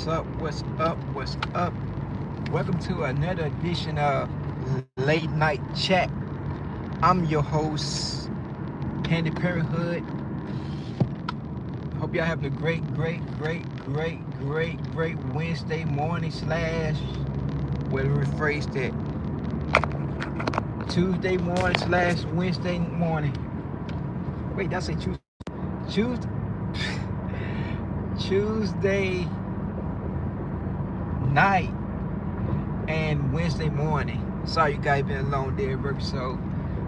What's up? What's up? What's up? Welcome to another edition of Late Night Chat. I'm your host, Handysparenthood. Hope y'all having a great Wednesday morning slash, whatever we phrased it, Tuesday morning slash Wednesday morning. Wait, did I say Tuesday? Tuesday night and Wednesday morning. Sorry you guys been a long day at work. So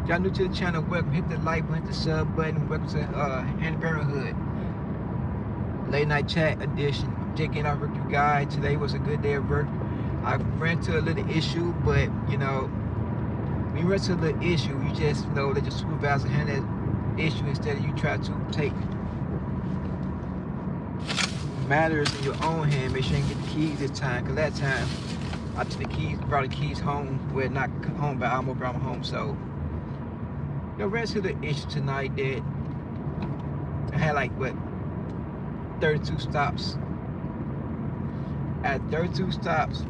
if y'all new to the channel, welcome. Hit the like button, hit the sub button. Welcome to Handysparenthood Late Night Chat edition. I'm taking off with you guys. Today was a good day at work. I ran into a little issue, but you know, when you run into a little issue, you just know that your supervisor handle that issue instead of you try to take matters in your own hand. Make sure you get the keys this time, because that time I took brought the keys home. Well, not home, but I almost brought them home. So the rest of the issue tonight that I had like 32 stops. At 32 stops,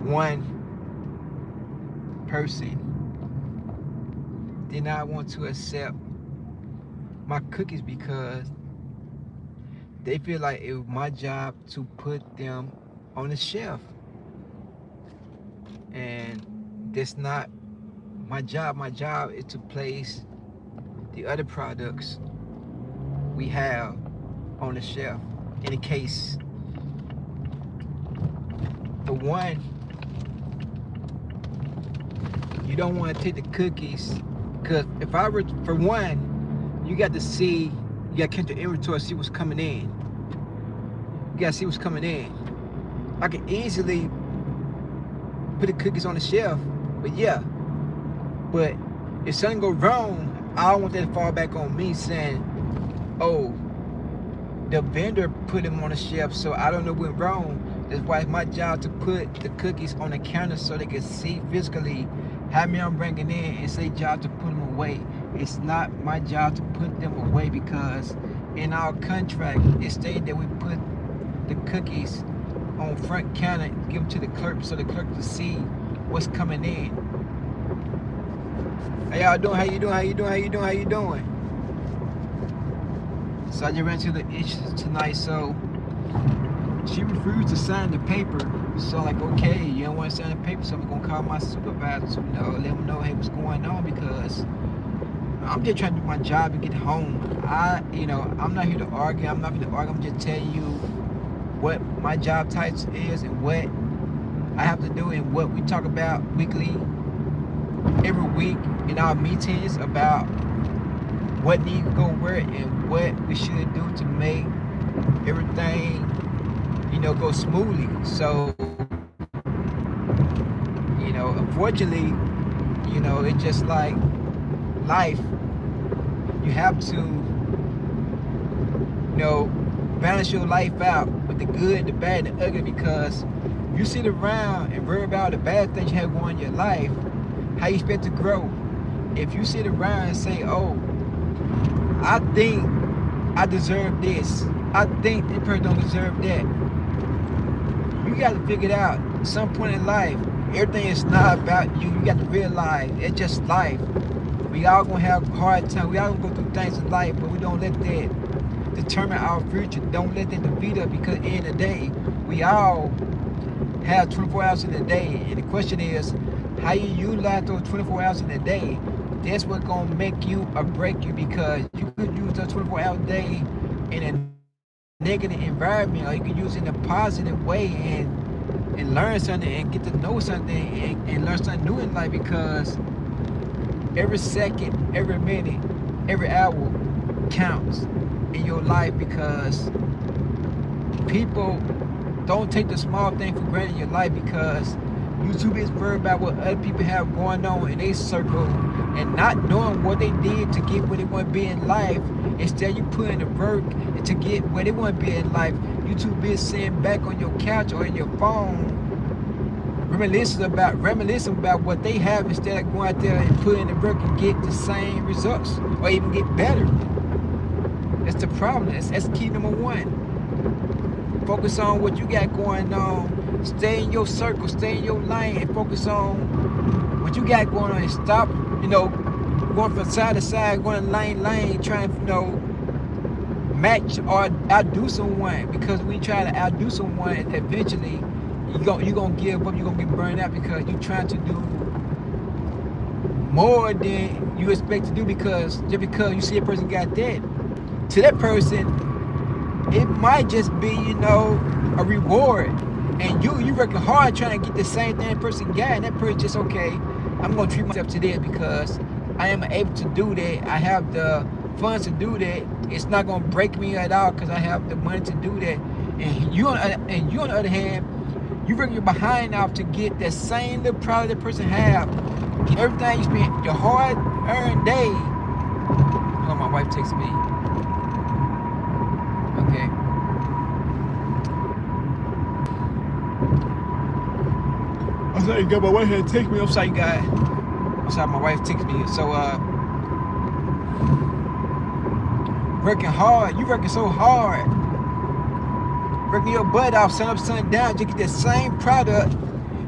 one person did not want to accept my cookies because they feel like it was my job to put them on the shelf. And that's not my job. My job is to place the other products we have on the shelf. In the case, the one, you don't want to take the cookies, because if I were, for one, you got to see, you got to count your inventory, see what's coming in. You got to see what's coming in. I can easily put the cookies on the shelf, but yeah. But if something go wrong, I don't want that to fall back on me saying, oh, the vendor put them on the shelf, so I don't know what went wrong. That's why it's my job to put the cookies on the counter so they can see physically how many I'm bringing in, and say job to put them away. It's not my job to put them away, because in our contract it stated that we put the cookies on front counter, give them to the clerk so the clerk can see what's coming in. How y'all doing? How you doing? So I just ran into the issues tonight. So she refused to sign the paper. So like, okay, you don't want to sign the paper, so I'm gonna call my supervisor to let him know, hey, what's going on, because I'm just trying to do my job and get home. I'm not here to argue. I'm just telling you what my job title is and what I have to do, and what we talk about weekly, every week in our meetings about what needs to go where and what we should do to make everything, go smoothly. So, unfortunately, it's just like life. You have to, balance your life out with the good, the bad, and the ugly, because you sit around and worry about the bad things you have going in your life, how you expect to grow. If you sit around and say, oh, I think I deserve this, I think this person don't deserve that, you got to figure it out. At some point in life, everything is not about you. You got to realize it's just life. We all gonna have hard time. We all gonna go through things in life, but we don't let that determine our future. Don't let that defeat us, because in the end of the day, we all have 24 hours in a day. And the question is, how you utilize those 24 hours in a day. That's what's gonna make you or break you, because you could use those 24 hours a day in a negative environment, or you can use it in a positive way and learn something and get to know something and learn something new in life, because every second, every minute, every hour counts in your life, because people don't take the small thing for granted in your life, because YouTube is worried about what other people have going on in their circle and not knowing what they did to get where they want to be in life. Instead, you put in the work to get where they want to be in life. YouTube is sitting back on your couch or in your phone, reminiscing about what they have, instead of going out there and putting in the work and get the same results or even get better. That's the problem. That's key number one. Focus on what you got going on. Stay in your circle, stay in your lane, and focus on what you got going on. And stop, going from side to side, going lane to lane, trying to, match or outdo someone. Because when you try to outdo someone, eventually you're gonna give up, you're gonna get burned out because you're trying to do more than you expect to do, because just because you see a person got that, to that person it might just be, a reward. And you working hard trying to get the same thing that person got, and that person just, okay, I'm gonna treat myself to that because I am able to do that. I have the funds to do that. It's not gonna break me at all because I have the money to do that. And you on the other hand, you bring your behind out to get that same little product that person have. Get everything you spent, your hard-earned day. Oh, my wife texts me. Okay. I'm sorry, my wife had to text me. I'm sorry, guys. I'm sorry, my wife texted me. So, working hard. You working so hard. Working your butt off, sun up, sun down, to get that same product.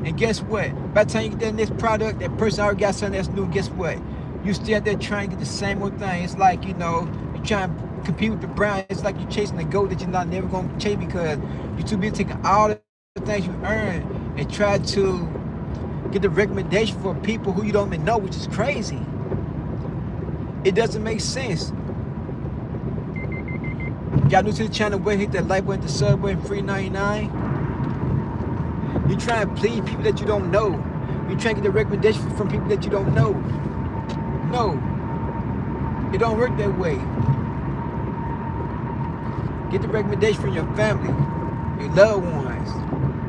And guess what? By the time you get that next product, that person already got something that's new. Guess what? You still out there trying to get the same old thing. It's like, you're trying to compete with the brown. It's like you're chasing the goat that you're not never going to chase because you're too busy taking all the things you earn and try to get the recommendation for people who you don't even know, which is crazy. It doesn't make sense. Y'all new to the channel, go ahead, hit that like button, the sub button, free 99. You try to please people that you don't know. You try to get the recommendation from people that you don't know. No, it don't work that way. Get the recommendation from your family, your loved ones,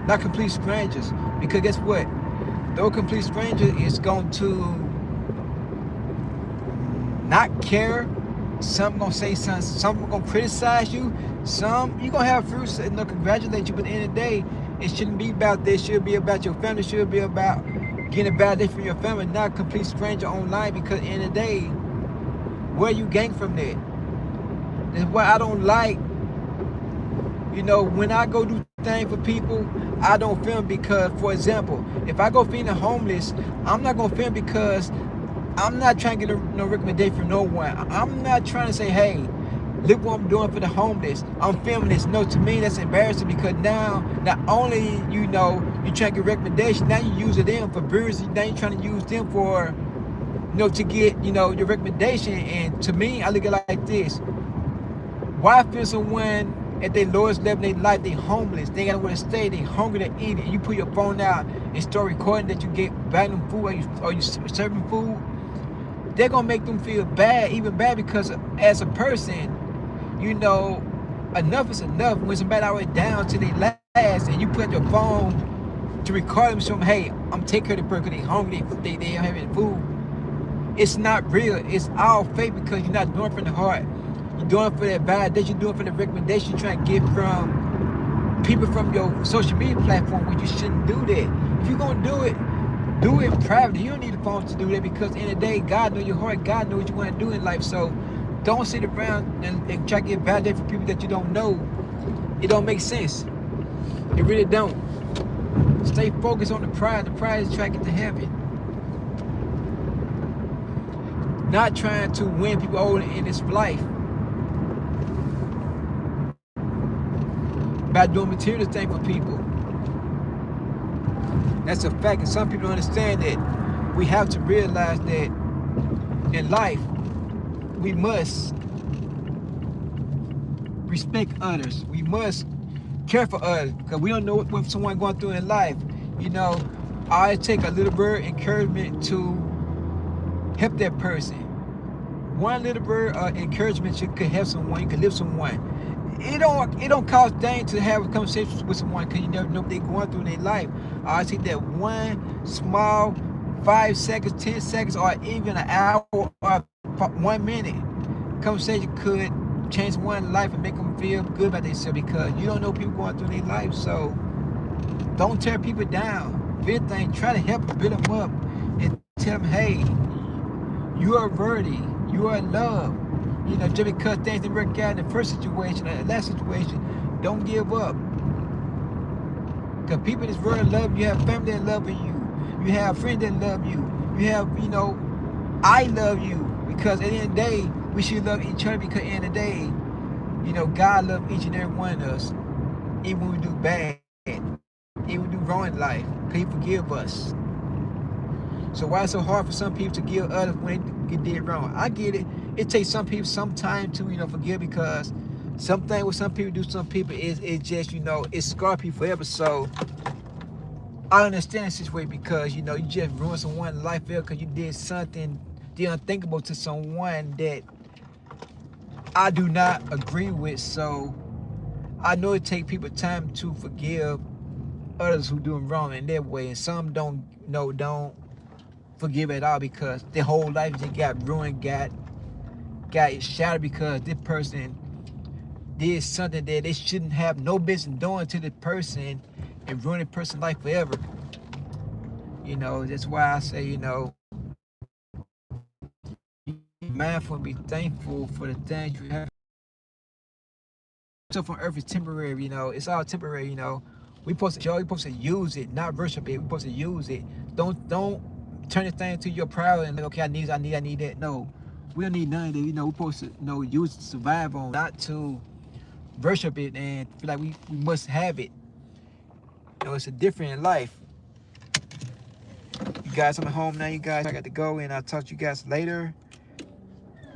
not complete strangers. Because guess what? Though a complete stranger is going to not care. Some gonna say something, some gonna criticize you, some you gonna have fruits and they'll congratulate you, but at the end of the day, it shouldn't be about this. It should be about your family. It should be about getting a validation from your family, not a complete stranger online. Because at the end of the day, where you gain from that? That's why I don't like, when I go do things for people, I don't film because, for example, if I go feed the homeless, I'm not gonna film because I'm not trying to get no recommendation from no one. I'm not trying to say, hey, look what I'm doing for the homeless. I'm filming this. No, to me, that's embarrassing because now, not only, you trying to get recommendation, now you using them for views. Now you're trying to use them for, to get, your recommendation. And to me, I look at it like this. Why feel someone at their lowest level in their life, they homeless, they gotta want to stay, they hungry to eat it. You put your phone out and start recording that you get buying them food or you serving food. They're gonna make them feel bad, even bad, because as a person, enough is enough. When somebody already down to their last and you put your phone to record them, show them, hey, I'm taking care of the person, they hungry, they don't have any food. It's not real. It's all fake because you're not doing it from the heart. You're doing it for that validation, you're doing it for the recommendation you're trying to get from people from your social media platform, when you shouldn't do that. If you're gonna do it privately. You don't need a phone to do that, because at the end of the day, God knows your heart. God knows what you want to do in life. So don't sit around and try to get validated for people that you don't know. It don't make sense. It really don't. Stay focused on the prize. The prize is trying to get to heaven. Not trying to win people over in this life by doing material things for people. That's a fact, and some people don't understand that. We have to realize that in life, we must respect others. We must care for others, because we don't know what someone going through in life. I take a little bit of encouragement to help that person. One little bit of encouragement could help someone. You could lift someone. It don't cost dang to have a conversation with someone, because you never know what they're going through in their life. I take that one small 5 seconds, 10 seconds, or even an hour or 1 minute conversation could change someone's life and make them feel good about themselves, because you don't know people going through their life. So don't tear people down. If anything, try to help them, build them up, and tell them, hey, you are worthy, you are loved. Just because things didn't work out in the first situation or the last situation, don't give up. Because people in this world love you. You have family that love you. You have friends that love you. You have, I love you. Because at the end of the day, we should love each other, because at the end of the day, God loves each and every one of us. Even when we do bad, even when we do wrong in life, because He forgive us. So why it's so hard for some people to give others when they did wrong? I get it. It takes some people some time to, forgive, because something what some people do to some people is just, it scar people forever. So I understand this situation, because, you just ruined someone's life because you did something the unthinkable to someone that I do not agree with. So I know it takes people time to forgive others who doing wrong in their way, and some don't forgive at all, because their whole life just got ruined, got shattered, because this person did something that they shouldn't have no business doing to the person, and ruin the person's life forever. That's why I say, be mindful and be thankful for the things you have. So from earth is temporary, it's all temporary, we supposed to use it, not worship it. We supposed to use it. Don't turn the thing to your pride and like, okay, I need that. No, we don't need none of that. We supposed to use it to survive on, not to worship it and feel like we must have it. It's a different life. You guys, I'm at home now. You guys, I got to go, and I'll talk to you guys later,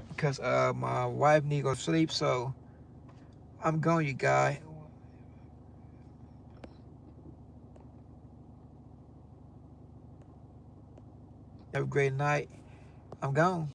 because my wife need to go to sleep. So I'm going, you guys. Have a great night. I'm gone.